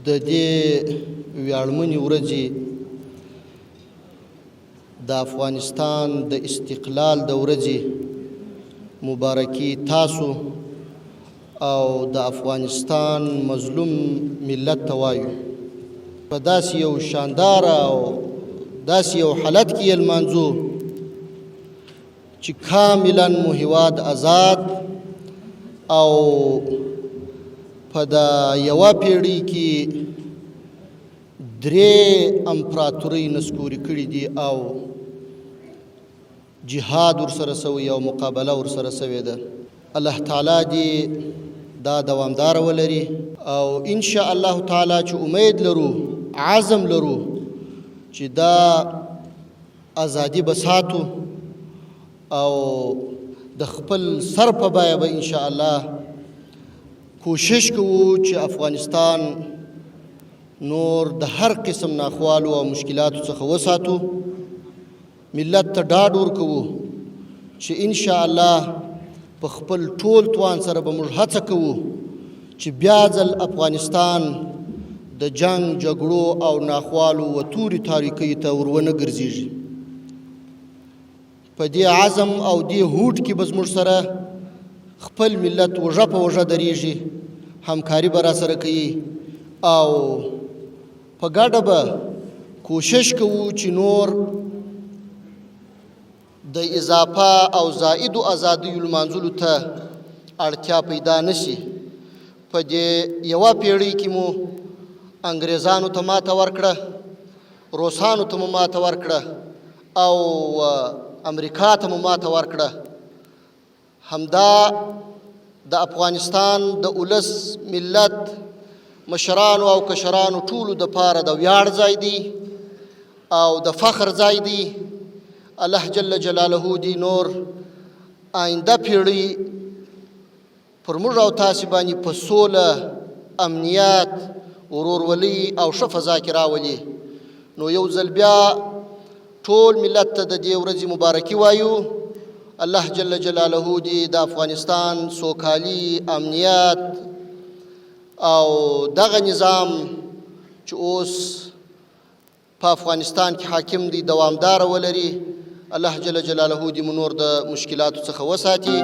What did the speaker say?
د دې ویاړمنې ورځې د افغانستان د استقلال د ورځې مبارکي تاسو او د افغانستان مظلوم ملت ته وایو. په داسې یو شاندار او داسې یو حالت کې یې لمانځو چې کاملا مو هیواد آزاد او په د یوه پیړۍ کې درې امپراتورۍ نسکورې کړي دي او جهاد ورسره سوی او مقابله ورسره سوې ده. الله تعالی دې دا دوامداره ولري او ان شاء الله تعالی چې امید لرو، عزم لرو چې دا ازادي به ساتو او د خپل سر په بیه به ان شاء الله کوشش کوو چې افغانستان نور د هر قسم ناخوالو او مشکلاتو څخه وساتو. ملت ته ډاډ ورکوو چې ان شاء الله په خپل ټول توان سره به موږ هڅه کوو چې بیا ځل افغانستان د جنگ جګړو او ناخوالو و تورې تاریکۍ ته ورونه ګرځېږي. په دې عزم او دې هوډ کې به زموږ سره خپل ملت وژه په وژه درېږي، همکاري به راسره کوي او په ګډه به کوشش کوو چې نور د اضافه او زائدو ازادیو لمانځلو ته اړتیا پیدا نشي. په دې یوه پیړۍ کې مو انګریزانو ته ماته ورکړه، روسانو ته مو ماته ورکړه او امریکا ته مو ماته ورکړه. همدا د افغانستان د ولس ملت مشرانو او کشرانو ټولو دپاره د ویاړ ځای دی او د فخر ځای دی. الله جل جلاله دې نور آینده پیړۍ پر موږ او تاسې باندې په سوله، امنیت، ورورولۍ او ښه فضا کې راولي. نو یو ځل بیا ټول ملت ته د دې ورځې مبارکي وایو. الله جل جلاله دې د افغانستان سوکالي، امنیت او دغه نظام چې اوس په افغانستان کې حاکم دی دوامداره ولري. الله جل جلاله دې مو نور د مشکلاتو څخه وساتي.